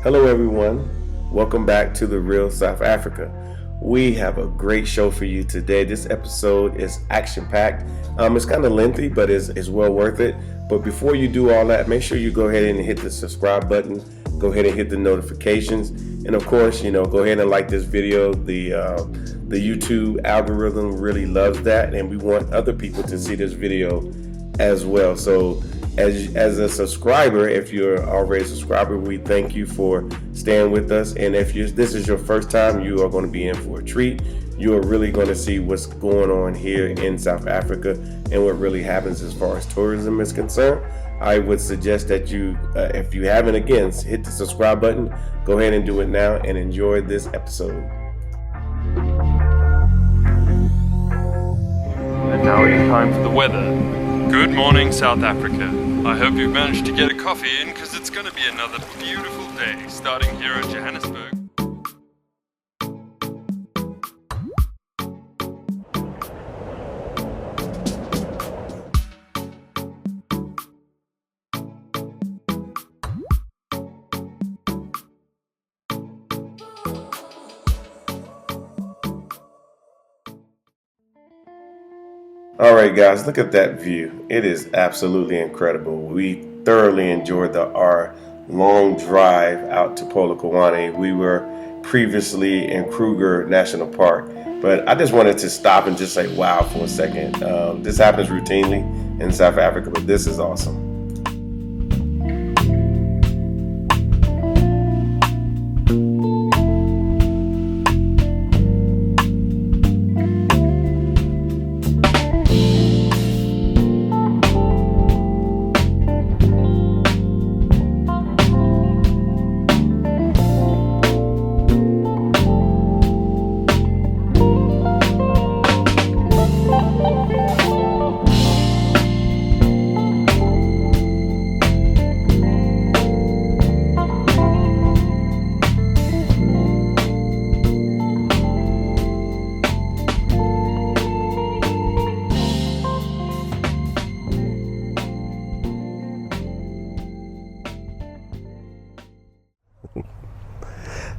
Hello everyone, welcome back to The Real South Africa. We have a great show for you today. This episode is action-packed. It's kind of lengthy, but it's well worth it. But before you do all that, make sure you go ahead and hit the subscribe button. Go ahead and hit the notifications. And of course, go ahead and like this video. The YouTube algorithm really loves that, and we want other people to see this video as well. So as a subscriber, if you're already a subscriber, we thank you for staying with us. And if this is your first time, you are going to be in for a treat. You are really going to see what's going on here in South Africa and what really happens as far as tourism is concerned. I would suggest that you, if you haven't, again, hit the subscribe button. Go ahead and do it now and enjoy this episode. And now it is time for the weather. Good morning, South Africa. I hope you've managed to get a coffee in, because it's going to be another beautiful day starting here in Johannesburg. All right, guys, look at that view. It is absolutely incredible. We thoroughly enjoyed our long drive out to Polokwane. We were previously in Kruger National Park, but I just wanted to stop and just say wow for a second. This happens routinely in South Africa, but this is awesome.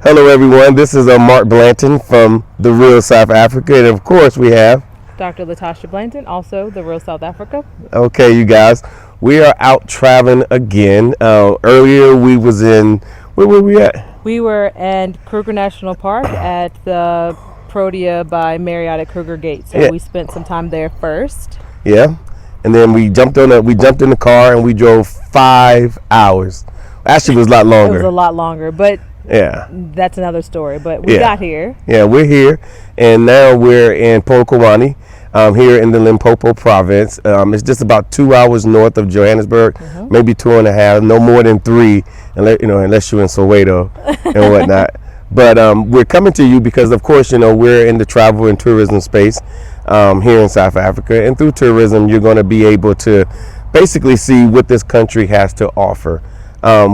Hello everyone, this is Mark Blanton from The Real South Africa, and of course we have Dr. Latasha Blanton, also The Real South Africa. Okay, you guys, we are out traveling again. Earlier we was in, where were we at? We were in Kruger National Park at the Protea by Marriott at Kruger Gate, so we spent some time there first. Yeah, and then we jumped in the car and we drove 5 hours. Actually, it was a lot longer. It was a lot longer, but yeah, that's another story. But we got here. Yeah, we're here, and now we're in Polokwane, here in the Limpopo province. It's just about 2 hours north of Johannesburg, maybe 2.5, no more than 3, unless you're in Soweto and whatnot. But we're coming to you because, of course, we're in the travel and tourism space here in South Africa, and through tourism, you're going to be able to basically see what this country has to offer.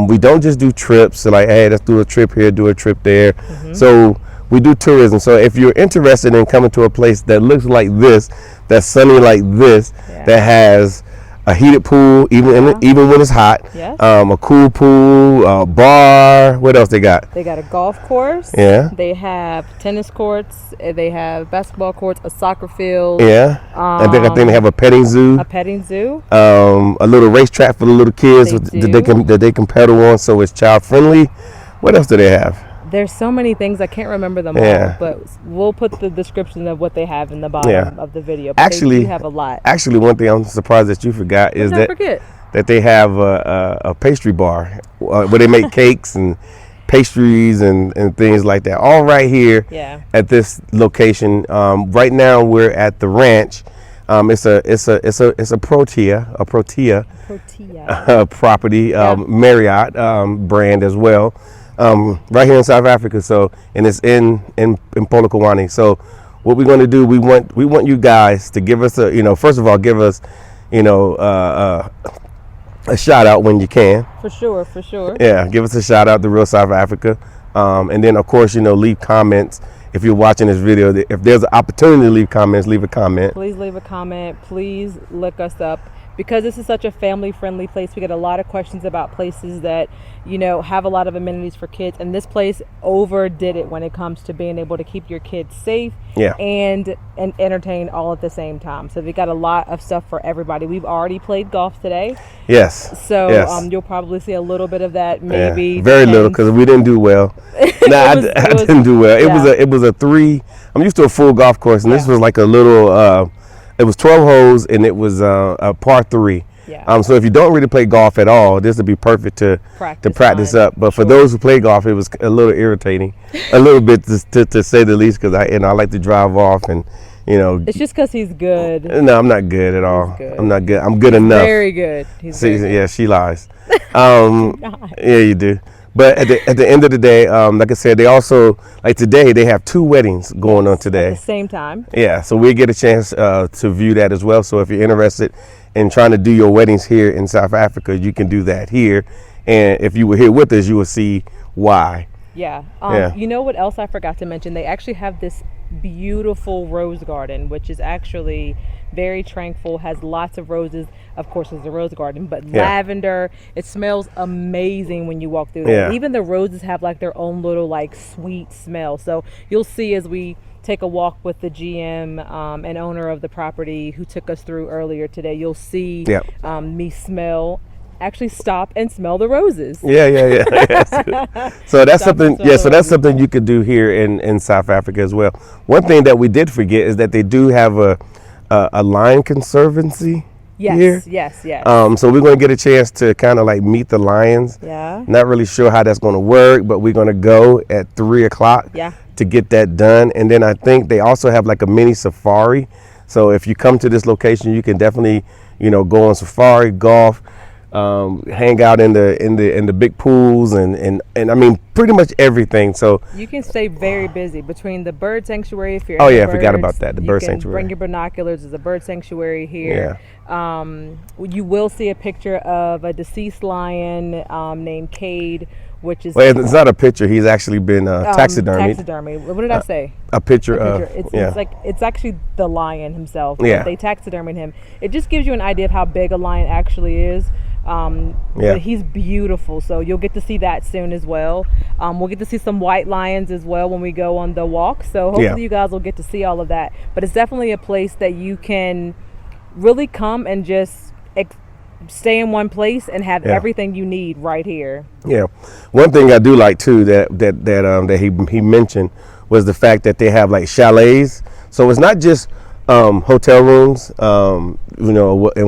We don't just do trips, so like, hey, let's do a trip here, do a trip there. So we do tourism. So if you're interested in coming to a place that looks like this, that's sunny like this, that has a heated pool, even when it's hot, a cool pool, a bar, what else they got? They got a golf course. Yeah. They have tennis courts. They have basketball courts, a soccer field. Yeah. I think they have a petting zoo. A petting zoo. A little racetrack for the little kids that they can pedal on, so it's child friendly. What else do they have? There's so many things, I can't remember them all, but we'll put the description of what they have in the bottom of the video. But they do have a lot. Actually, one thing I'm surprised that you forgot is that they have a pastry bar where they make cakes and pastries and things like that, all right here at this location. Right now we're at the ranch. It's a Protea property, Marriott brand as well. Right here in South Africa, and it's in Polokwane. So what we're going to do, we want you guys to give us first of all, give us a shout out when you can. For sure. Yeah, give us a shout out to Real South Africa, and then of course leave comments. If you're watching this video, if there's an opportunity to leave comments, leave a comment. Please leave a comment. Please look us up. because this is such a family-friendly place, we get a lot of questions about places that, have a lot of amenities for kids. And this place overdid it when it comes to being able to keep your kids safe and entertain all at the same time. So we got a lot of stuff for everybody. We've already played golf today. Yes. So you'll probably see a little bit of that, maybe. Yeah. Very little, because we didn't do well. I didn't do well. It was a 3. I'm used to a full golf course, and this was like a little. It was 12 holes, and it was a par 3. Yeah. So if you don't really play golf at all, this would be perfect to practice up. But for those who play golf, it was a little irritating, a little bit to say the least, because I like to drive off and. It's just because he's good. No, I'm not good at all. I'm not good. I'm good enough. Very good. Yeah, she lies. Yeah, you do. But at the end of the day, like I said, they also, like today, they have 2 weddings going on today. At the same time. Yeah, so we get a chance to view that as well. So if you're interested in trying to do your weddings here in South Africa, you can do that here. And if you were here with us, you will see why. Yeah. You know what else I forgot to mention? They actually have this beautiful rose garden, which is actually very tranquil, has lots of roses. Of course, it's a rose garden, but lavender. It smells amazing when you walk through there. Even the roses have like their own little like sweet smell. So you'll see as we take a walk with the GM and owner of the property who took us through earlier today, you'll see me actually stop and smell the roses. Yeah. So that's something. Yeah, so that's something you could do here in South Africa as well. One thing that we did forget is that they do have a lion conservancy here. Yes. So we're going to get a chance to kind of like meet the lions. Yeah. Not really sure how that's going to work, but we're going to go at 3:00. Yeah. To get that done. And then I think they also have like a mini safari. So if you come to this location, you can definitely, go on safari, golf. Hang out in the big pools and I mean pretty much everything. So you can stay very busy between the bird sanctuary. If you're I forgot about that. The bird sanctuary. Bring your binoculars. There's a bird sanctuary here. You will see a picture of a deceased lion named Cade, which is it's not a picture. He's actually been taxidermied. What did I say? A picture. It's actually the lion himself. Yeah. They taxidermied him. It just gives you an idea of how big a lion actually is. But he's beautiful, so you'll get to see that soon as well. We'll get to see some white lions as well when we go on the walk, so hopefully you guys will get to see all of that. But it's definitely a place that you can really come and just stay in one place and have everything you need right here. Yeah, one thing I do like too that he mentioned was the fact that they have like chalets. So it's not just hotel rooms, and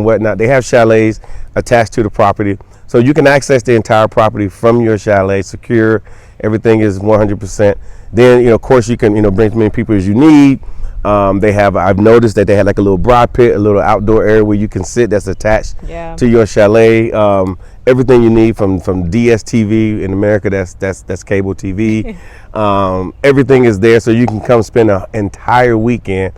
whatnot. They have chalets attached to the property, so you can access the entire property from your chalet, secure. Everything is 100%. Then, of course, you can, bring as many people as you need. I've noticed that they had like a little bride pit, a little outdoor area where you can sit that's attached to your chalet. Everything you need from DSTV in America, that's cable TV. Everything is there, so you can come spend an entire weekend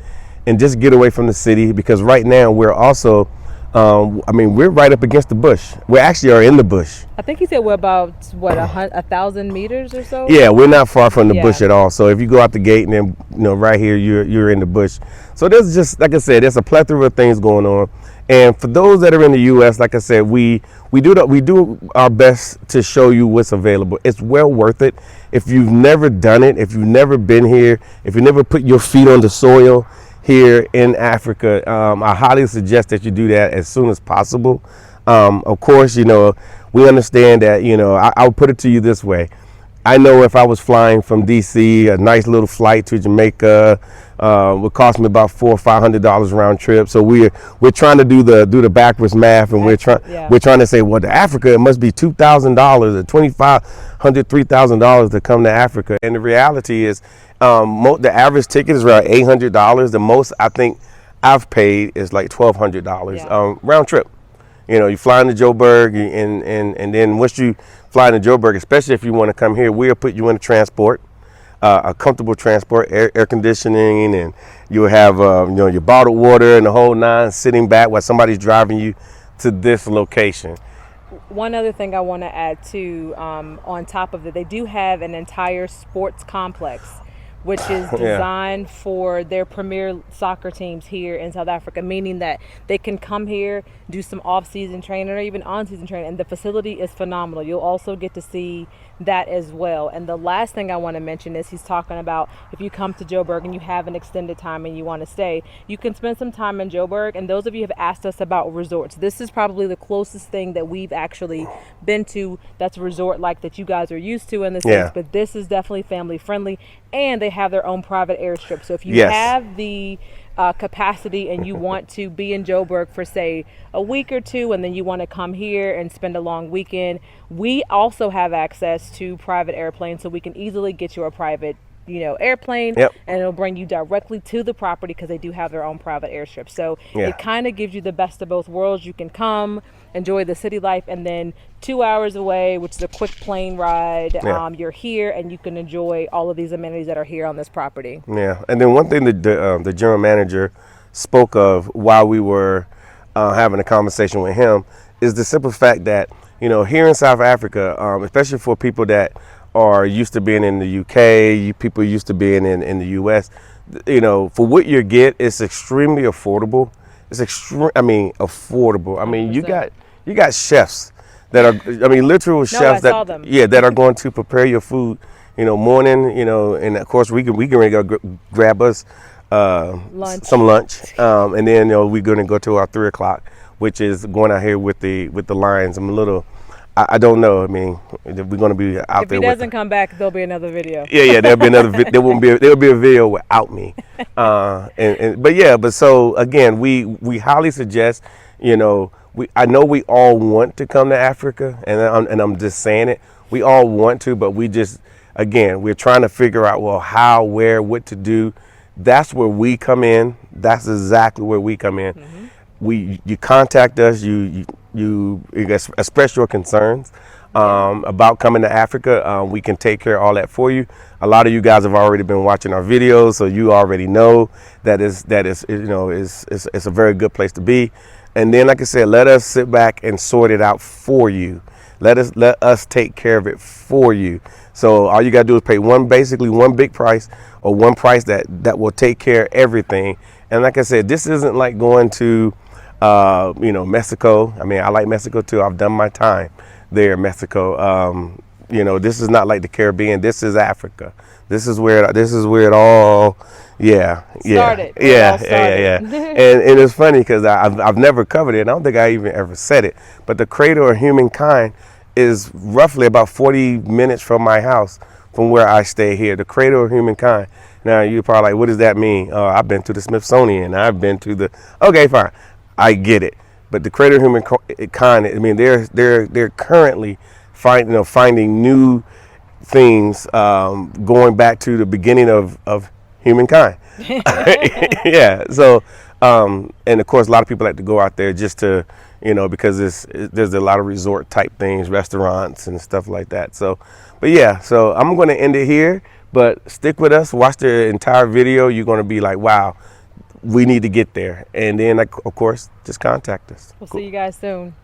and just get away from the city, because right now we're also, we're right up against the bush. We actually are in the bush. I think he said we're about, 1,000 meters or so? Yeah, we're not far from the bush at all. So if you go out the gate and then, right here, you're in the bush. So there's just, like I said, there's a plethora of things going on. And for those that are in the U.S., like I said, we do our best to show you what's available. It's well worth it. If you've never done it, if you've never been here, if you never put your feet on the soil here in Africa, I highly suggest that you do that as soon as possible. Of course, we understand that, I'll put it to you this way. I know if I was flying from DC, a nice little flight to Jamaica would cost me about $400 or $500 round trip. So we're trying to do the backwards math, and we're trying to say, well, to Africa it must be $2,000 or $2,500, $3,000 to come to Africa. And the reality is, the average ticket is around $800. The most I think I've paid is like $1,200 round trip. You fly into Joburg, and then once you fly into Joburg, especially if you want to come here, we'll put you in a transport, a comfortable transport, air conditioning, and you'll have your bottled water and the whole nine sitting back while somebody's driving you to this location. One other thing I want to add too, on top of that, they do have an entire sports complex which is Yeah. designed for their premier soccer teams here in South Africa, meaning that they can come here, do some off-season training or even on-season training, and the facility is phenomenal. You'll also get to see that as well. And the last thing I want to mention is he's talking about if you come to Joburg and you have an extended time and you want to stay, you can spend some time in Joburg. And those of you have asked us about resorts, this is probably the closest thing that we've actually been to that's a resort like that you guys are used to in the States. Yeah. But this is definitely family friendly, and they have their own private airstrip. So if you Yes. have the capacity and you want to be in Joburg for say a week or two, and then you want to come here and spend a long weekend, we also have access to private airplanes, so we can easily get you a private airplane. Yep. And it'll bring you directly to the property because they do have their own private airstrip. So Yeah. it kind of gives you the best of both worlds. You can come enjoy the city life, and then 2 hours away, which is a quick plane ride, Yeah. you're here and you can enjoy all of these amenities that are here on this property. Yeah, and then one thing that the general manager spoke of while we were having a conversation with him is the simple fact that here in South Africa, especially for people that are used to being in the UK, people used to being in the US, for what you get, it's extremely affordable. It's affordable. I mean, you 100%. got chefs that are, literal chefs I saw them. that are going to prepare your food, morning, and of course we can go grab us Lunch. some lunch, and then we're going to go to our 3 o'clock, which is going out here with the lions. I don't know. I mean, we're going to be out If there. he doesn't come back, there'll be another video. Yeah, there'll be another. There'll be a video without me. But so again, we highly suggest. I know we all want to come to Africa, and I'm just saying it. We all want to, but we're trying to figure out how, where, what to do. That's where we come in. That's exactly where we come in. Mm-hmm. You contact us. You express your concerns about coming to Africa. We can take care of all that for you. A lot of you guys have already been watching our videos, so you already know that is it's a very good place to be. And then, like I said, let us sit back and sort it out for you. Let us take care of it for you. So all you gotta do is pay basically one big price, or one price that will take care of everything. And like I said, this isn't like going to Mexico. I mean, I like Mexico too. I've done my time there in Mexico. This is not like the Caribbean. This is Africa. This is where it all Started. Yeah. And it's funny because I've never covered it, and I don't think I even ever said it, but the cradle of humankind is roughly about 40 minutes from my house, from where I stay here. The cradle of humankind. Now you're probably like, what does that mean? I've been to the Smithsonian. I've been to the. Okay, fine. I get it, but the cradle of humankind. I mean, they're currently finding new things, going back to the beginning of humankind. Yeah. So, and of course, a lot of people like to go out there just to, because there's a lot of resort type things, restaurants and stuff like that. So, but yeah. So I'm going to end it here. But stick with us. Watch the entire video. You're going to be like, wow. We need to get there, and then of course just contact us. We'll see you guys soon.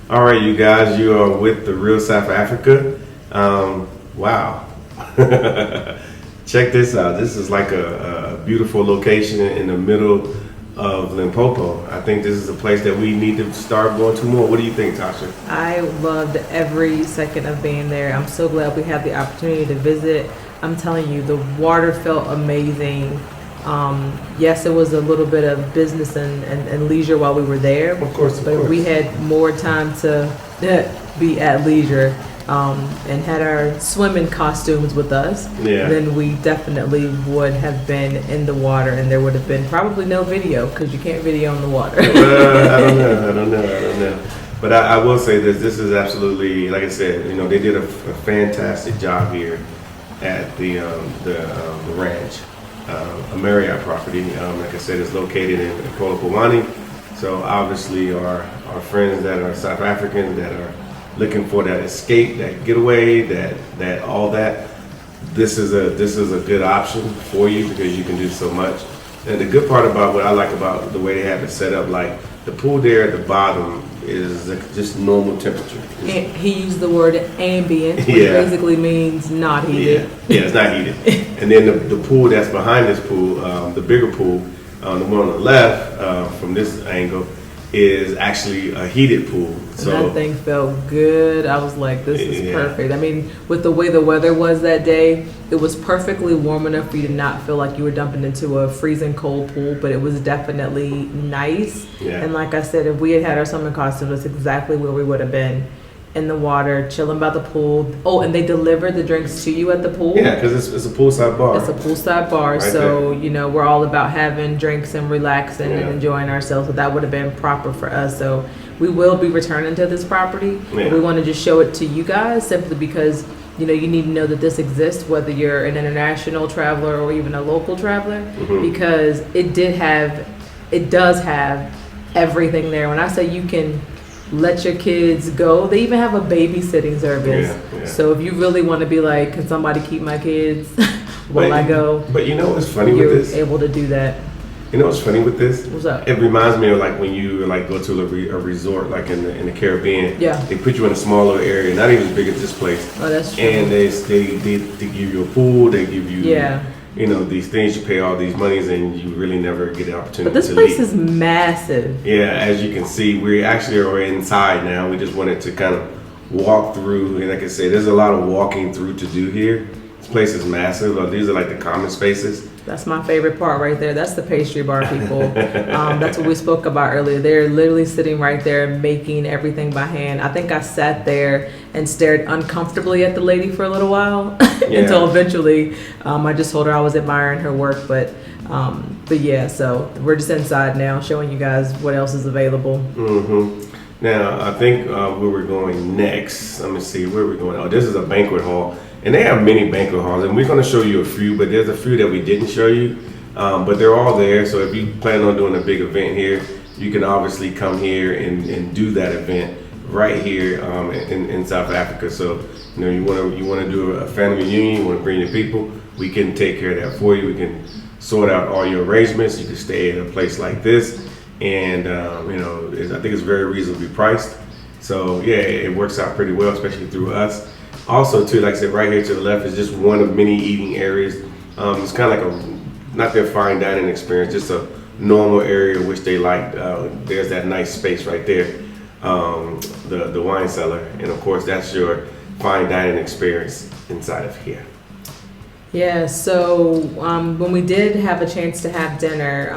All right, you guys, you are with the Real South Africa. Wow. Check this out. This is like a beautiful location in the middle of Limpopo. I think this is a place that we need to start going to more. What do you think, Tasha? I loved every second of being there. I'm so glad we had the opportunity to visit. I'm telling you, the water felt amazing. Yes, it was a little bit of business and leisure while we were there. Of course, but we had more time to be at leisure and had our swimming costumes with us. Yeah. Then we definitely would have been in the water, and there would have been probably no video because you can't video in the water. I don't know. But I will say this is absolutely, like I said, they did a fantastic job here at the ranch. A Marriott property, like I said, is located in Polokwane. So obviously our friends that are South Africans that are looking for that escape, that getaway, that all that, this is a good option for you because you can do so much. And the good part about what I like about the way they have it set up, like the pool there at the bottom is just normal temperature. He used the word ambient, which basically means not heated. Yeah, it's not heated. And then the pool that's behind this pool, the bigger pool, the one on the left from this angle, is actually a heated pool. So that thing felt good. I was like, this is perfect. I mean, with the way the weather was that day, it was perfectly warm enough for you to not feel like you were dumping into a freezing cold pool, but it was definitely nice. Yeah. And like I said, if we had had our summer costumes, that's exactly where we would have been. In the water, chilling by the pool. Oh, and they deliver the drinks to you at the pool. Yeah, because it's a poolside bar. It's a poolside bar, right, so there. We're all about having drinks and relaxing and enjoying ourselves. So that would have been proper for us. So we will be returning to this property. But we want to just show it to you guys simply because you need to know that this exists, whether you're an international traveler or even a local traveler, because it does have everything there. When I say you can let your kids go, they even have a babysitting service. Yeah. So if you really want to be like, can somebody keep my kids while I go? But what's funny with this? You're able to do that. You know what's funny with this? What's up? It reminds me of like when you like go to a resort like in the Caribbean. Yeah. They put you in a small little area, not even as big as this place. Oh, that's true. And they give you a pool. They give you these things. You pay all these monies, and you really never get the opportunity. But this place is massive. Yeah, as you can see, we actually are inside now. We just wanted to kind of walk through, and like I said, there's a lot of walking through to do here. This place is massive. These are like the common spaces. That's my favorite part right there. That's the pastry bar people. That's what we spoke about earlier. They're literally sitting right there making everything by hand. I think I sat there and stared uncomfortably at the lady for a little while until eventually I just told her I was admiring her work. But yeah, so we're just inside now showing you guys what else is available. Now, I think where we're going next, let me see, where we're going. Oh, this is a banquet hall. And they have many banquet halls, and we're going to show you a few, but there's a few that we didn't show you. But they're all there, so if you plan on doing a big event here, you can obviously come here and do that event right here in South Africa. So, you want to do a family reunion, you want to bring your people, we can take care of that for you. We can sort out all your arrangements. You can stay at a place like this, and I think it's very reasonably priced. So yeah, it works out pretty well, especially through us. Also, too, like I said, right here to the left is just one of many eating areas. It's kind of like not their fine dining experience, just a normal area which they like. There's that nice space right there, the wine cellar, and of course that's your fine dining experience inside of here. Yeah, so when we did have a chance to have dinner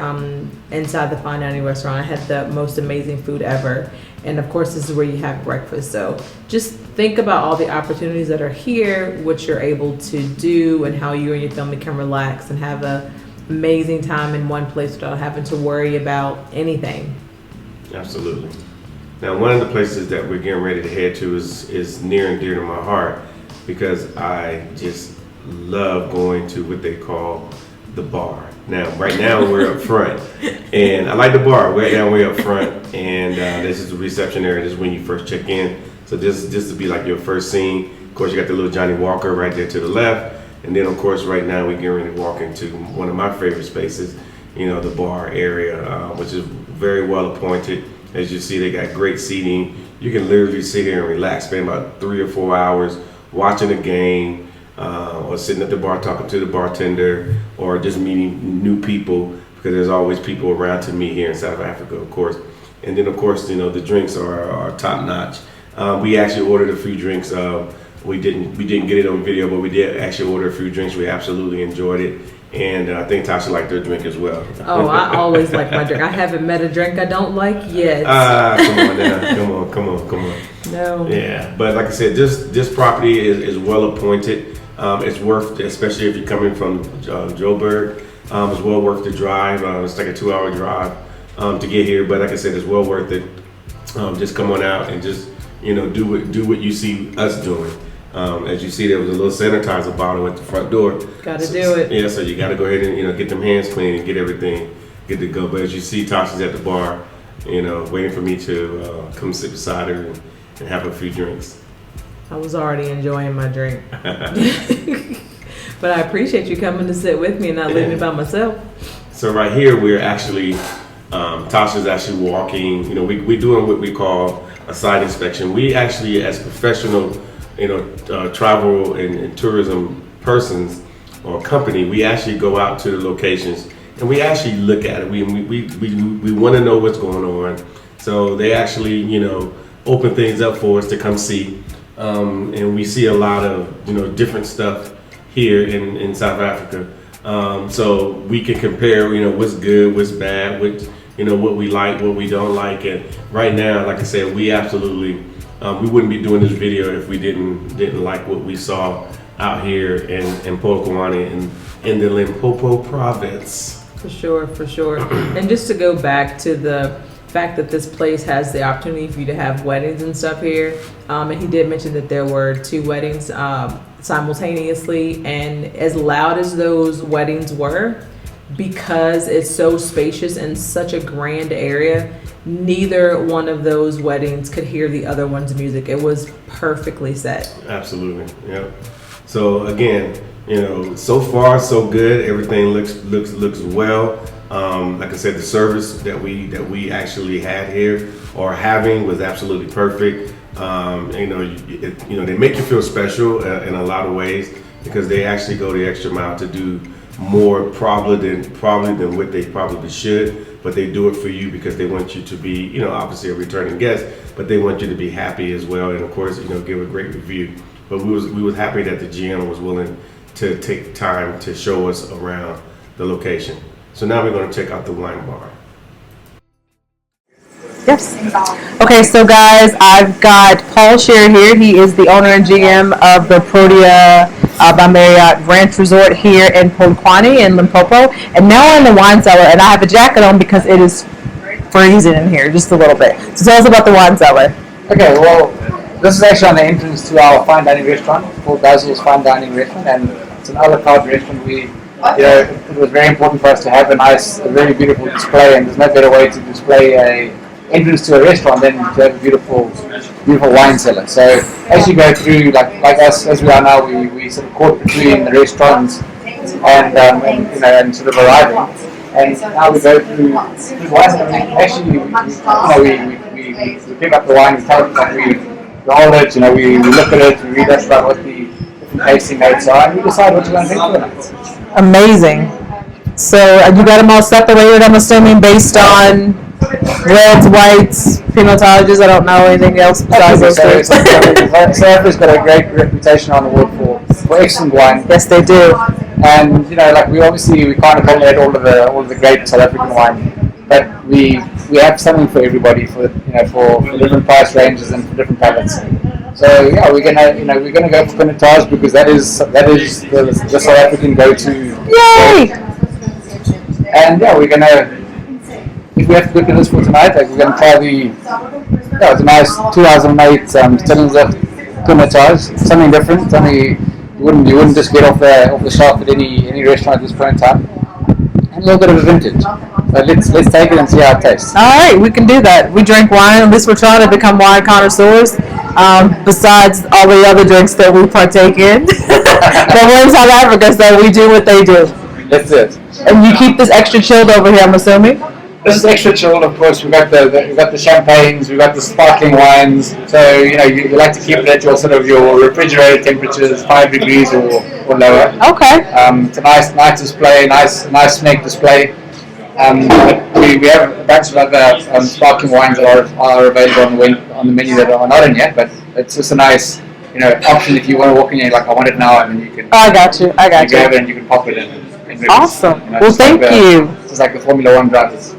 inside the fine dining restaurant, I had the most amazing food ever. And of course, this is where you have breakfast. So just think about all the opportunities that are here, what you're able to do, and how you and your family can relax and have an amazing time in one place without having to worry about anything. Absolutely. Now, one of the places that we're getting ready to head to is near and dear to my heart because I just love going to what they call the bar. Now, right now we're up front, and I like the bar. Right now we're up front, and this is the reception area. This is when you first check in. So this to be like your first scene. Of course, you got the little Johnny Walker right there to the left, and then of course right now we're getting ready to walk into one of my favorite spaces. The bar area, which is very well appointed. As you see, they got great seating. You can literally sit here and relax, spend about 3 or 4 hours watching a game, or sitting at the bar talking to the bartender, or just meeting new people, because there's always people around to meet here in South Africa, of course. And then, of course, the drinks are top notch. We actually ordered a few drinks. We didn't get it on video, but we did actually order a few drinks. We absolutely enjoyed it. And I think Tasha liked their drink as well. Oh, I always like my drink. I haven't met a drink I don't like yet. Come on now. Come on. No. Yeah, but like I said, this property is well appointed. It's worth, especially if you're coming from Joburg, it's well worth the drive. It's like a 2-hour drive to get here. But like I said, it's well worth it. Just come on out and just, do what you see us doing. As you see, there was a little sanitizer bottle at the front door. Got to do it. Yeah, so you got to go ahead and get them hands clean and get everything good to go. But as you see, Tasha's at the bar, waiting for me to come sit beside her and have a few drinks. I was already enjoying my drink, but I appreciate you coming to sit with me and not leave me by myself. So right here, we're actually Tasha's actually walking. We're doing what we call a site inspection. We actually, as professional travel and tourism persons or company, we actually go out to the locations and we actually look at it. We want to know what's going on. So they actually, open things up for us to come see. And we see a lot of, different stuff here in South Africa. So we can compare, what's good, what's bad, what we like, what we don't like. And right now, like I said, we absolutely, we wouldn't be doing this video if we didn't like what we saw out here in Polokwane in the Limpopo province. For sure. And just to go back to the fact that this place has the opportunity for you to have weddings and stuff here, and he did mention that there were 2 weddings simultaneously, and as loud as those weddings were, because it's so spacious and such a grand area, neither one of those weddings could hear the other one's music. It was perfectly set. Absolutely, yeah. So again, so far so good. Everything looks well. Like I said, the service that we actually had here or having was absolutely perfect. They make you feel special in a lot of ways because they actually go the extra mile to do more probably than what they probably should, but they do it for you because they want you to be, obviously a returning guest, but they want you to be happy as well, and of course, give a great review. But we was happy that the GM was willing to take time to show us around the location. So now we're going to check out the wine bar. Yes. Okay, so guys, I've got Paul Scheer here. He is the owner and GM of the Protea by Marriott Ranch Resort here in Polokwane in Limpopo. And now we're in the wine cellar, and I have a jacket on because it is freezing in here just a little bit. So tell us about the wine cellar. Okay, well, this is actually on the entrance to our fine dining restaurant called Basil's Fine Dining Restaurant, and it's an a la carte restaurant. It was very important for us to have a very beautiful display, and there's no better way to display a entrance to a restaurant than to have a beautiful wine cellar. So as you go through, like us as we are now, we sort of caught between the restaurants and sort of arriving. And now we go through the wine cellar. Actually, we pick up the wine, we hold it, we look at it, we read up about what the different tasting notes are, and we decide what we're going to drink for the night. Amazing. So you got them all separated, I'm assuming, based on reds, whites, Pinotages. I don't know anything else besides those two. South Africa's got a great reputation on the world for excellent wine. Yes, they do. And we can't accommodate all of the great South African wine, but we have something for everybody for different price ranges and for different palates. So yeah, we're gonna go for Pinotage because that is the South African go-to. Yay! And yeah, if we have to look at this for tonight, we're going to try it's a nice 2008 Stellenbosch Pinotage, something different, something you wouldn't just get off the shelf at any restaurant at this point in time, and a little bit of a vintage. But let's take it and see how it tastes. All right, we can do that. We drink wine, at least we're trying to become wine connoisseurs, besides all the other drinks that we partake in. But we're in South Africa, so we do what they do. That's it. And you keep this extra chilled over here, I'm assuming? This is extra chilled, of course. We've got the champagnes, we've got the sparkling wines. So you like to keep it at your sort of your refrigerator temperatures, 5 degrees or lower. Okay. It's a nice display, nice snake display. We have a bunch of other sparkling wines that are available on the menu that are not in yet, but it's just a nice option if you want to walk in and you're like, I want it now, and then you can. I got you. Grab it and you can pop it in. Awesome. Well, thank you. It's like the Formula One drivers.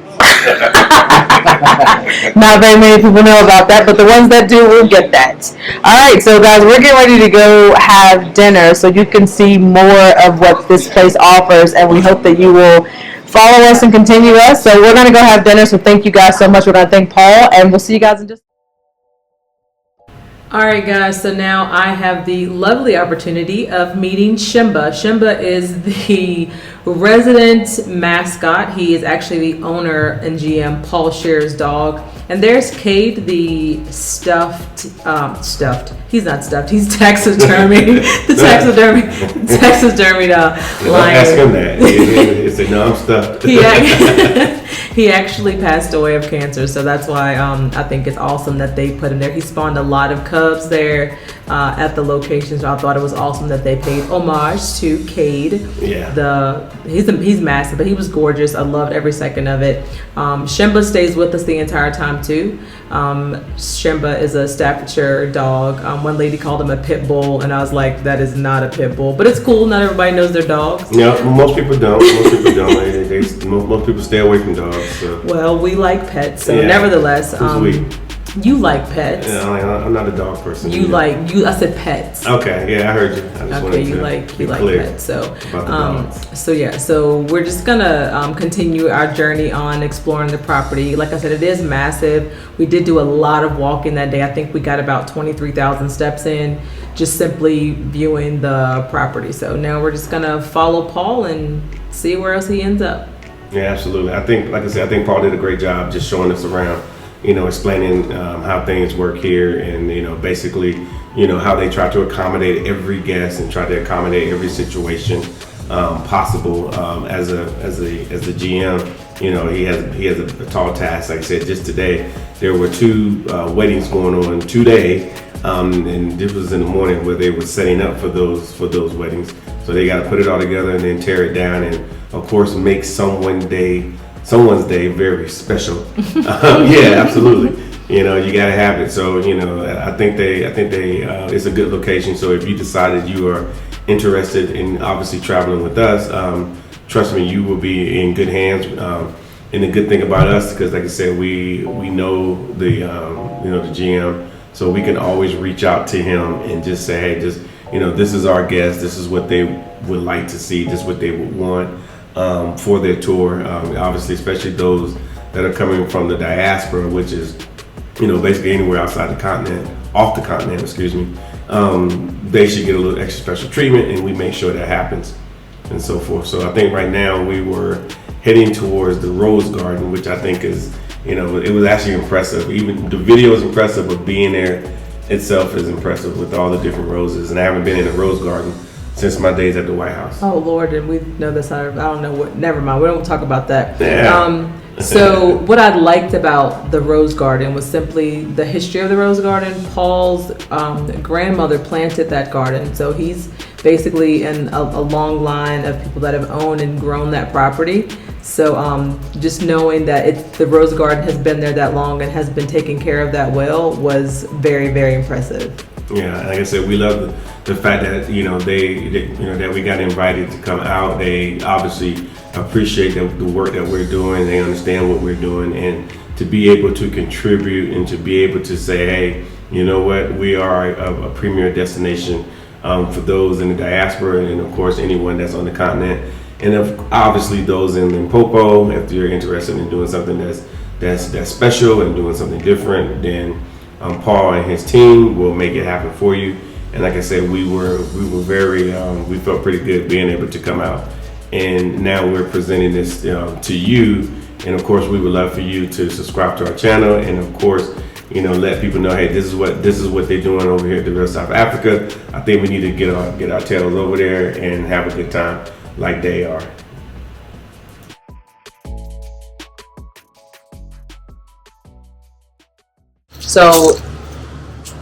Not very many people know about that, but the ones that do will get that. All right, so guys, we're getting ready to go have dinner so you can see more of what this place offers, and we hope that you will follow us and continue us. So we're going to go have dinner, so thank you guys so much. We're going to thank Paul, and we'll see you guys in just. All right, guys, so now I have the lovely opportunity of meeting Shimba. Shimba is the resident mascot. He is actually the owner and GM, Paul Shearer's dog. And there's Cade, the stuffed, he's not stuffed, he's taxidermy, the taxidermy lion. Ask him that. He said, no, I'm stuffed. He actually passed away of cancer, so that's why I think it's awesome that they put him there. He spawned a lot of cubs there at the location, so I thought it was awesome that they paid homage to Cade. Yeah. He's massive, but he was gorgeous. I loved every second of it. Shimba stays with us the entire time too. Shimba is a Staffordshire dog. One lady called him a pit bull, and I was like, that is not a pit bull, but it's cool. Not everybody knows their dogs. Yeah, most people don't. Most people stay away from dogs. So. Well, we like pets, so nevertheless, you like pets. Yeah, I'm not a dog person. I said pets. Okay, yeah, I heard you. I just wanted you to like pets. So, about the dogs. so we're just gonna continue our journey on exploring the property. Like I said, it is massive. We did do a lot of walking that day. I think we got about 23,000 steps in, just simply viewing the property. So now we're just gonna follow Paul and see where else he ends up. Yeah, absolutely. I think Paul did a great job just showing us around, explaining how things work here, and basically, how they try to accommodate every guest and try to accommodate every situation possible. As the GM, he has a tall task. Like I said, just today there were two weddings going on today, and this was in the morning where they were setting up for those weddings. So they got to put it all together and then tear it down, and of course make someone's day very special. Yeah, absolutely. You gotta have it. So I think it's a good location. So if you decided you are interested in obviously traveling with us, trust me, you will be in good hands. And the good thing about us, because like I said, we know the GM, so we can always reach out to him and just say, hey, this is our guest. This is what they would like to see. This is what they would want for their tour. Obviously, especially those that are coming from the diaspora, which is, basically anywhere outside off the continent, excuse me. They should get a little extra special treatment, and we make sure that happens and so forth. So I think right now we were heading towards the Rose Garden, which I think is, it was actually impressive. Even the video is impressive, but being there itself is impressive with all the different roses. And I haven't been in a rose garden since my days at the White House. Oh Lord, and we know this. I don't know what. Never mind. We don't talk about that. Yeah. So what I liked about the Rose Garden was simply the history of the Rose Garden. Paul's grandmother planted that garden, so he's basically in a long line of people that have owned and grown that property. So just knowing that the Rose Garden has been there that long and has been taken care of that well was very, very impressive. Yeah, like I said, we love the fact that that we got invited to come out. They obviously appreciate the work that we're doing. They understand what we're doing, and to be able to contribute and to be able to say, hey, you know what, we are a premier destination for those in the diaspora, and of course anyone that's on the continent, and obviously those in Limpopo. If you're interested in doing something that's special and doing something different, then Paul and his team will make it happen for you. And like I said, we were very we felt pretty good being able to come out, and now we're presenting this to you. And of course, we would love for you to subscribe to our channel, and of course, let people know, hey, this is what they're doing over here at the Real South Africa. I think we need to get our tails over there and have a good time like they are. So,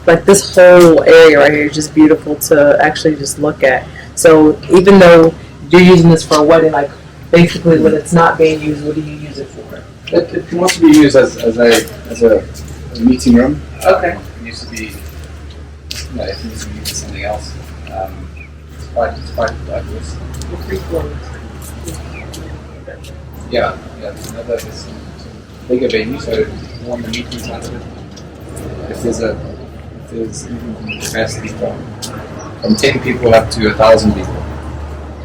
like this whole area right here is just beautiful to actually just look at. So even though you're using this for a wedding, like basically when it's not being used, what do you use it for? It can also be used as a meeting room. Okay. It used to be, it needs to be used for something else. It's quite diverse. The 3 floors. Yeah. There's some bigger venues, so more on the meeting side of it. If there's even capacity from 10 people up to 1,000 people.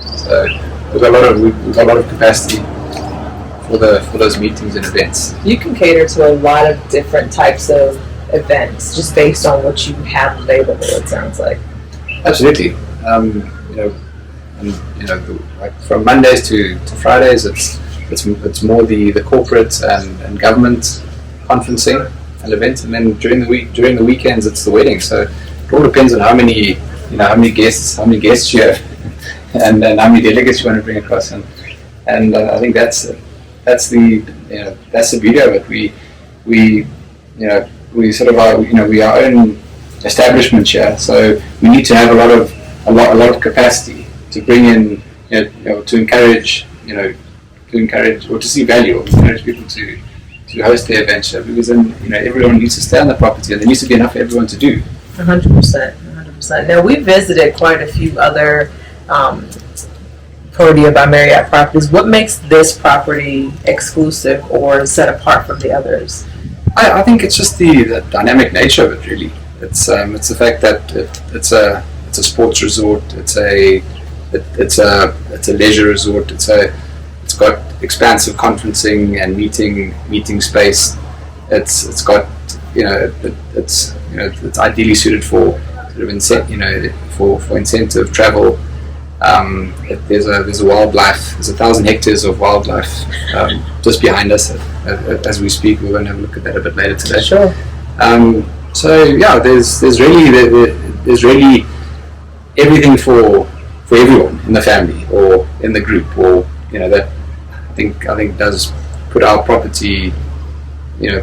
So we've got a lot of capacity for those meetings and events. You can cater to a lot of different types of events just based on what you have available, it sounds like. Absolutely. Like from Mondays to Fridays, it's more the corporate and government conferencing and events, and then during the weekends it's the wedding. So it all depends on how many guests you have, and how many delegates you want to bring across, and I think that's the beauty of it. We sort of are we are our own establishment here, so we need to have a lot of capacity to bring in to encourage or to see value, or encourage people to host their event show, because then everyone needs to stay on the property and there needs to be enough for everyone to do. 100%. Now we visited quite a few other Protea by Marriott properties. What makes this property exclusive or set apart from the others? I think it's just the dynamic nature of it. Really, it's the fact that it's a sports resort. It's a leisure resort. It's got expansive conferencing and meeting space. It's got it's ideally suited for sort of for incentive travel. There's a wildlife. There's 1,000 hectares of wildlife just behind us as we speak. We're going to have a look at that a bit later today. Sure. So yeah, there's really everything for everyone in the family or in the group, or that I think does put our property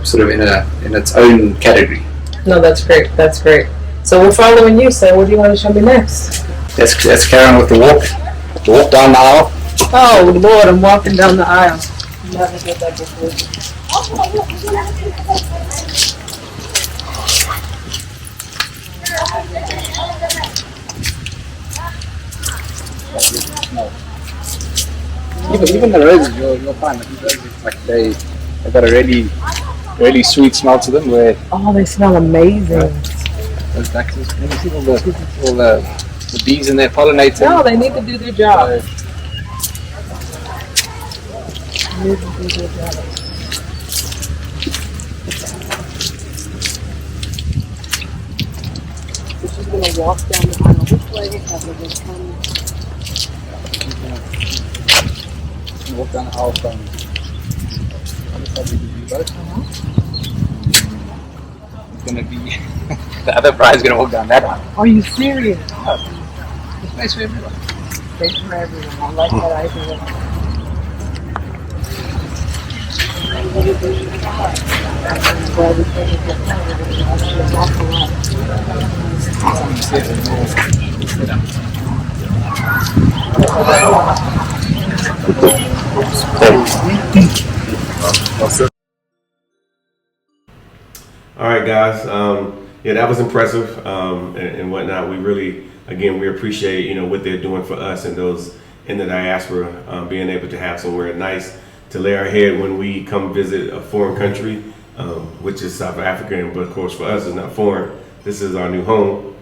sort of in its own category. No, that's great. So we're following you. So what do you want to show me next? Let's carry on with the walk down the aisle. Oh Lord, I'm walking down the aisle. Never did that before. Even the roses, you'll find that these roses, like they've got a really sweet smell to them. Where they smell amazing. Those dactyls, can you see all the bees in there pollinating? No, they need to do their job. She's going to walk down the aisle this way, have a good time. Walk down the aisle from It's going to be the other bride's going to walk down that aisle. Are you serious? It's nice for everyone. Space for everyone. I like that idea. All right, guys. Yeah, that was impressive and whatnot. We really, again, we appreciate what they're doing for us and those in the diaspora, being able to have somewhere nice to lay our head when we come visit a foreign country, which is South Africa. But of course, for us, it's not foreign. This is our new home.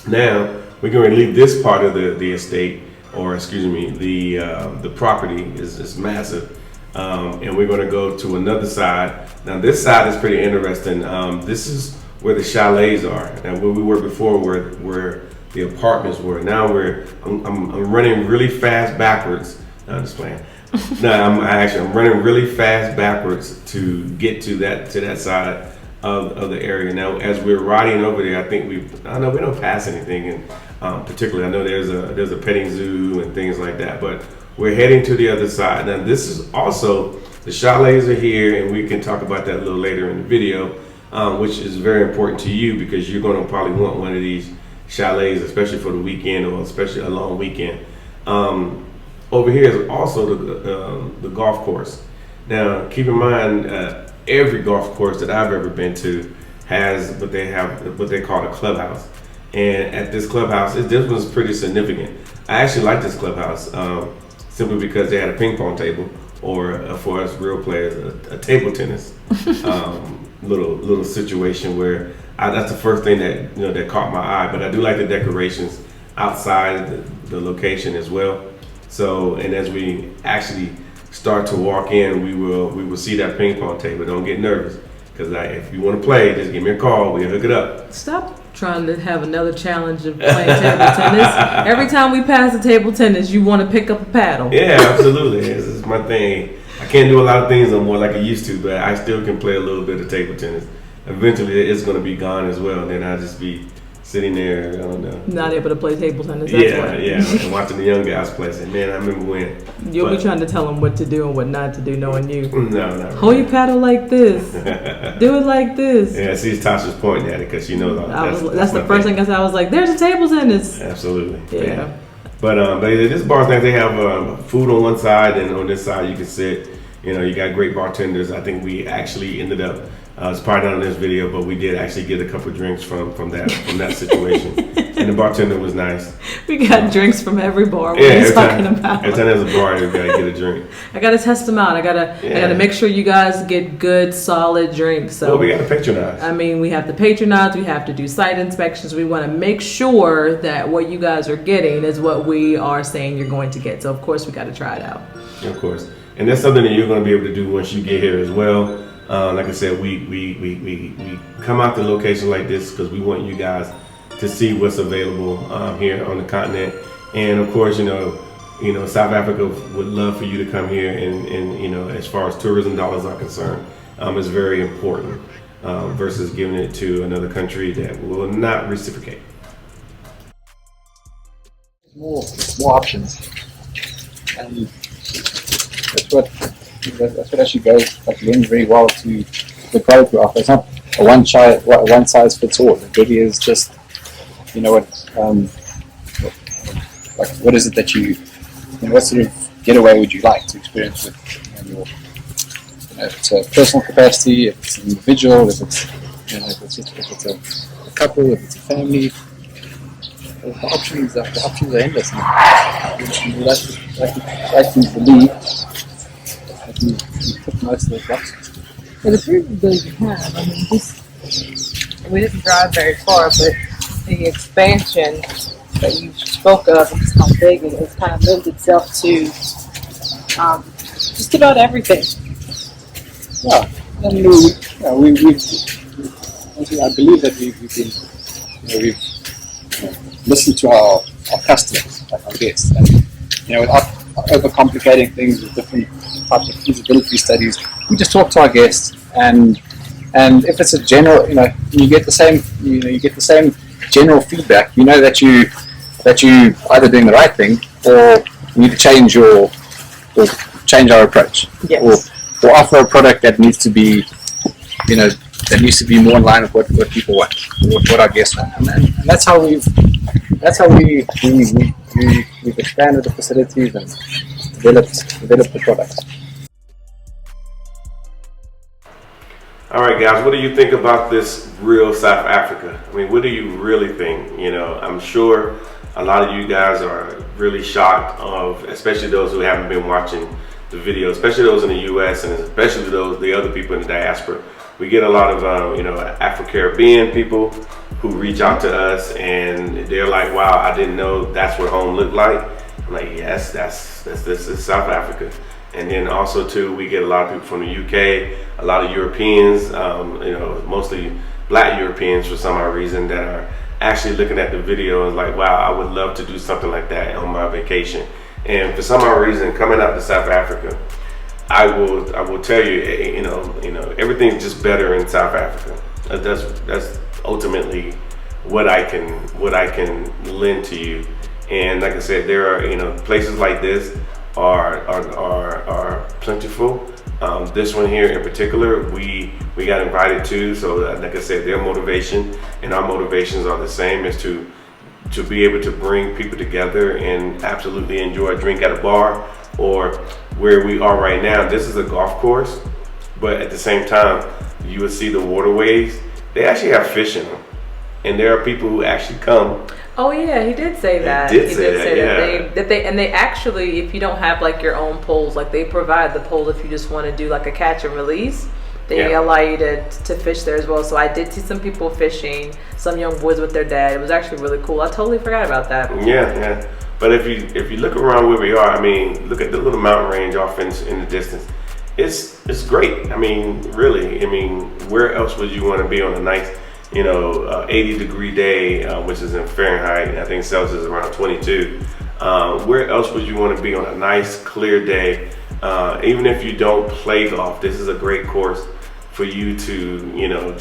Now we're going to leave this part of the estate, or excuse me, the property is massive. And we're going to go to another side. Now this side is pretty interesting. This is where the chalets are. Now where we were before, where the apartments were. Now I'm running really fast backwards. No, I'm just playing. No, I'm running really fast backwards to get to that side of the area. Now as we're riding over there, I think we don't pass anything, and particularly I know there's a petting zoo and things like that, but we're heading to the other side. Now this is also, the chalets are here, and we can talk about that a little later in the video. which is very important to you because you're going to probably want one of these chalets, especially for the weekend or especially a long weekend. Over here is also the golf course. Now, keep in mind, every golf course that I've ever been to has what they call a clubhouse. And at this clubhouse, this was pretty significant. I actually like this clubhouse simply because they had a ping pong table, or for us real players, a table tennis little situation where that's the first thing that caught my eye. But I do like the decorations outside the location as well. So, and as we actually start to walk in, we will see that ping pong table. Don't get nervous, because if you want to play, just give me a call. We'll hook it up. Stop trying to have another challenge of playing table tennis. Every time we pass the table tennis, you want to pick up a paddle. Yeah, absolutely. It's my thing. I can't do a lot of things no more like I used to, but I still can play a little bit of table tennis. Eventually, it's going to be gone as well, and then I'll just be sitting there, I don't know. Not able to play table tennis. That's and watching the young guys play. Say, man, I remember when. You'll be trying to tell them what to do and what not to do, knowing you. No, not really. Hold your paddle like this. Do it like this. Yeah, see, Tasha's pointing at it because she knows that's the first thing I said. I was like, there's a table tennis. Absolutely. Yeah. But this bar thing, they have food on one side, and on this side you can sit. You got great bartenders. I think we actually ended up. It's probably not in this video, but we did actually get a couple of drinks from that situation, and the bartender was nice. We got drinks from every bar. What are you talking about? Every time there's a bar, you gotta get a drink. I gotta test them out. I gotta make sure you guys get good, solid drinks. So we gotta patronize. I mean, we have to patronize. We have to do site inspections. We want to make sure that what you guys are getting is what we are saying you're going to get. So of course, we got to try it out. Of course, and that's something that you're going to be able to do once you get here as well. Like I said, we come out to locations like this because we want you guys to see what's available here on the continent. And of course, South Africa would love for you to come here, and as far as tourism dollars are concerned, it's very important versus giving it to another country that will not reciprocate. More options, and that's what actually goes lends very well to the product we offer. It's not a one size fits all. It really is just what is it that what sort of getaway would you like to experience with your if it's a personal capacity, if it's an individual, if it's if it's a couple, if it's a family. The options are endless. And like to believe that you put most of those boxes. Well, the proof of those you have, I mean, we didn't drive very far, but the expansion that you spoke of and just how big it is kind of lends itself to just about everything. Yeah, and I believe that we've listened to our customers, like our guests, and without overcomplicating things with different types of feasibility studies, we just talk to our guests, and if it's a general, you get the same general feedback. That you either doing the right thing or you need to change our approach, yes. or offer a product that needs to be more in line with what people want, what our guests want, and that's how we've expanded the facilities and developed the products. All right, guys, what do you think about this real South Africa? I mean, what do you really think? I'm sure a lot of you guys are really shocked especially those who haven't been watching the video, especially those in the U.S. and especially the other people in the diaspora. We get a lot of Afro-Caribbean people who reach out to us, and they're like, "Wow, I didn't know that's what home looked like." I'm like, "Yes, this is South Africa." And then also too, we get a lot of people from the UK, a lot of Europeans, mostly Black Europeans for some odd reason, that are actually looking at the video and like, "Wow, I would love to do something like that on my vacation." And for some odd reason, coming out to South Africa, I will tell you, everything's just better in South Africa. That's ultimately what I can lend to you. And like I said, there are places like this are plentiful, This one here in particular, we got invited to. So like I said, their motivation and our motivations are the same, is to be able to bring people together and absolutely enjoy a drink at a bar, or where we are right now. This is a golf course, but at the same time, you will see the waterways. They actually have fish in them, and there are people who actually come. Oh yeah, he did say that. He did say that they actually, if you don't have like your own poles, like they provide the pole if you just want to do like a catch and release. They allow you to fish there as well. So I did see some people fishing, some young boys with their dad. It was actually really cool. I totally forgot about that. Yeah. But if you look around where we are, I mean, look at the little mountain range off in the distance. It's great. I mean, really. I mean, where else would you want to be on a nice, 80-degree day, which is in Fahrenheit? I think Celsius is around 22. Where else would you want to be on a nice, clear day? Even if you don't play golf, this is a great course for you to,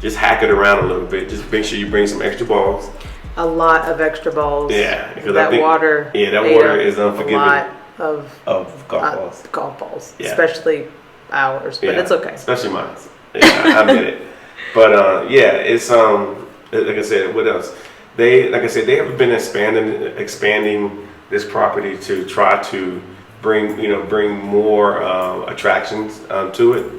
just hack it around a little bit. Just make sure you bring some extra balls. A lot of extra balls. Yeah, because that water. Yeah, that water is unforgiving. A lot of golf balls. Golf balls, yeah. Especially ours, but it's okay. Especially mine. Yeah, I admit it. But it's like I said. What else? They have been expanding this property to try to bring more attractions to it.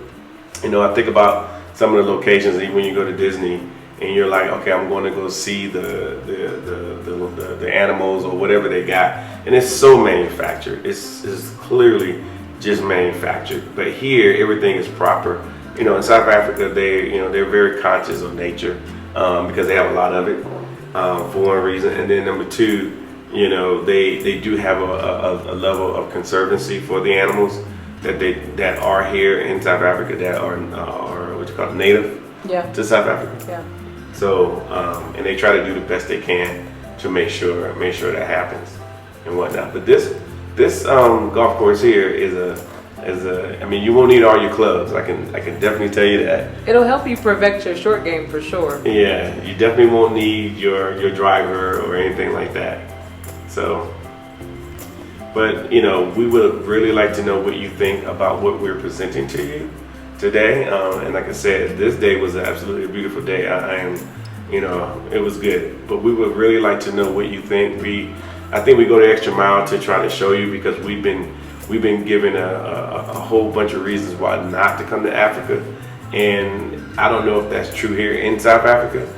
I think about some of the locations, even when you go to Disney and you're like, okay, I'm going to go see the animals or whatever they got, and it's so manufactured. It's clearly just manufactured. But here, everything is proper. In South Africa, they're very conscious of nature because they have a lot of it for one reason, and then number two, they do have a level of conservancy for the animals that are here in South Africa, that are what you call native to South Africa. Yeah. So and they try to do the best they can to make sure that happens and whatnot. But this golf course here is a. I mean, you won't need all your clubs. I can definitely tell you that. It'll help you perfect your short game for sure. Yeah, you definitely won't need your driver or anything like that. So, but we would really like to know what you think about what we're presenting to you today. And like I said, this day was absolutely a beautiful day. It was good. But we would really like to know what you think. I think we go the extra mile to try to show you, because we've been given a whole bunch of reasons why not to come to Africa, and I don't know if that's true here in South Africa,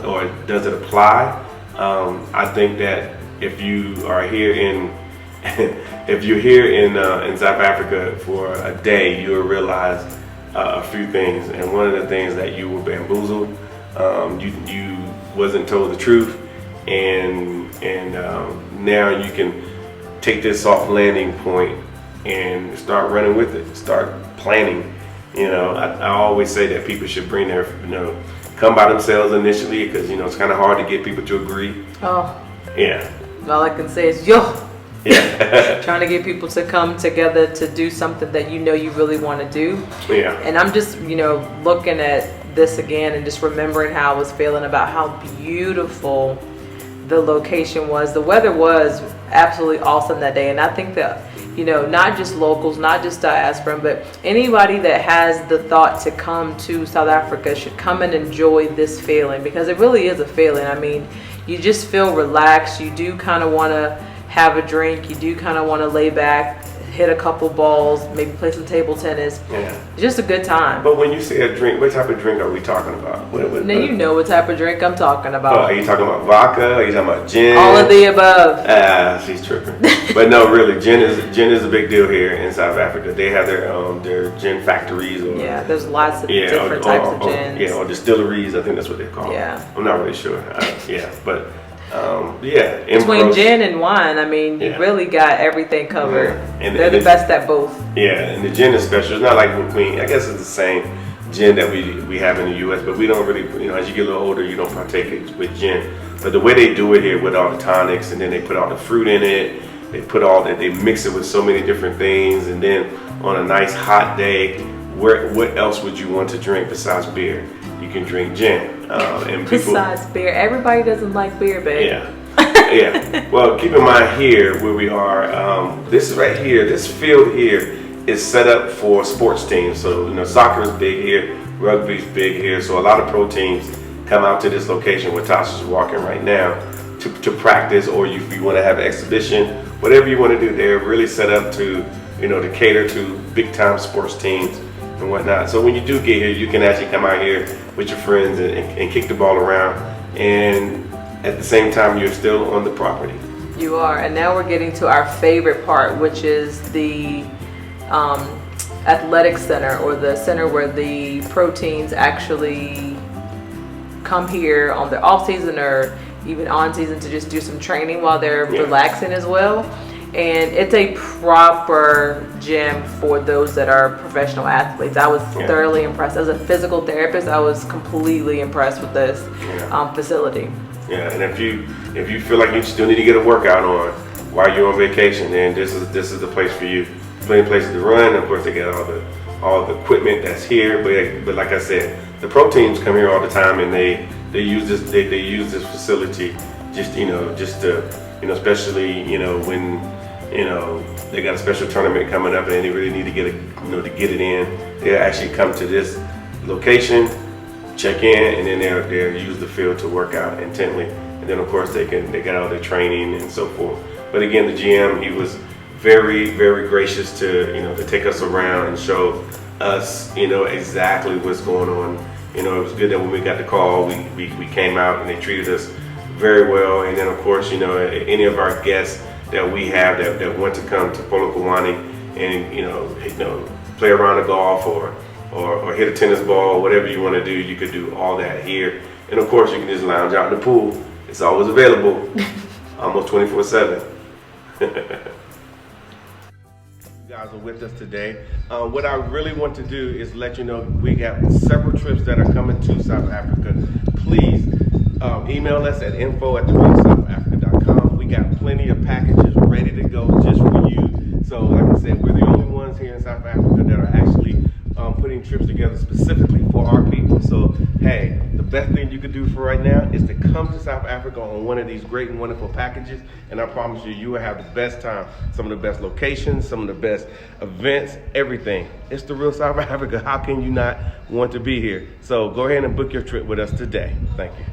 or does it apply? I think that if you are here in South Africa for a day, you'll realize a few things, and one of the things that you were bamboozled, you wasn't told the truth, and now you can take this soft landing point and start running with it, start planning. I always say that people should bring their, come by themselves initially, because it's kind of hard to get people to agree. Oh. Yeah. All I can say is yo. Yeah. Trying to get people to come together to do something that you really want to do. Yeah. And I'm just, looking at this again and just remembering how I was feeling about how beautiful the location was. The weather was absolutely awesome that day, and I think that not just locals, not just diaspora, but anybody that has the thought to come to South Africa should come and enjoy this feeling, because it really is a feeling. I mean, you just feel relaxed. You do kind of want to have a drink. You do kind of want to lay back, hit a couple balls, maybe play some table tennis. Yeah. It's just a good time. But when you say a drink, what type of drink are we talking about? Now you know what type of drink I'm talking about. Are you talking about vodka? Are you talking about gin? All of the above. She's tripping. But no, really, gin is a big deal here in South Africa. They have their gin factories. There's lots of different types of gins. Or distilleries. I think that's what they call them. Yeah. I'm not really sure. But between gin and wine, I mean, you really got everything covered. Yeah. They're the best at both. Yeah, and the gin is special. It's not like I guess it's the same gin that we have in the U.S., but we don't really, as you get a little older, you don't partake with gin. But the way they do it here with all the tonics, and then they put all the fruit in it, they mix it with so many different things, and then on a nice hot day, what else would you want to drink besides beer? You can drink gin. Besides beer, everybody doesn't like beer, babe. Yeah. Yeah. Well, keep in mind here where we are. This right here, this field here is set up for sports teams. So, soccer is big here, rugby is big here. So a lot of pro teams come out to this location where Tasha's walking right now to practice, or if you want to have an exhibition, whatever you want to do. They're really set up to, to cater to big time sports teams and whatnot. So when you do get here, you can actually come out here with your friends and kick the ball around, and at the same time you're still on the property. You are, and now we're getting to our favorite part, which is the athletic center, or the center where the pro teams actually come here on their off season or even on season to just do some training while they're relaxing as well. And it's a proper gym for those that are professional athletes. I was thoroughly impressed. As a physical therapist, I was completely impressed with this facility. Yeah, and if you feel like you still need to get a workout on while you're on vacation, then this is the place for you. Plenty of places to run. Of course, they got all the equipment that's here. But like I said, the pro teams come here all the time, and they use this facility just to especially when they got a special tournament coming up and they really need to get it in. They'll actually come to this location, check in, and then they'll use the field to work out intently. And then of course they got all their training and so forth. But again, the GM, he was very, very gracious to take us around and show us exactly what's going on. It was good that when we got the call, we came out and they treated us very well. And then of course, any of our guests that we have that want to come to Polokwane and play around the golf or hit a tennis ball, whatever you want to do, you could do all that here. And of course, you can just lounge out in the pool. It's always available, almost 24/7. You guys are with us today. What I really want to do is let you know we have several trips that are coming to South Africa. Please email us at info@therealsouthafrica.com. We got plenty of packages ready to go just for you. So like I said, we're the only ones here in South Africa that are actually putting trips together specifically for our people. So hey, the best thing you could do for right now is to come to South Africa on one of these great and wonderful packages, and I promise you will have the best time. Some of the best locations, some of the best events, everything. It's the real South Africa. How can you not want to be here? So go ahead and book your trip with us today. Thank you.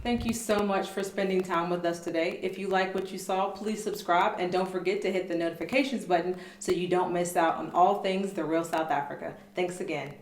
Thank you so much for spending time with us today. If you like what you saw, please subscribe, and don't forget to hit the notifications button so you don't miss out on all things The Real South Africa. Thanks again.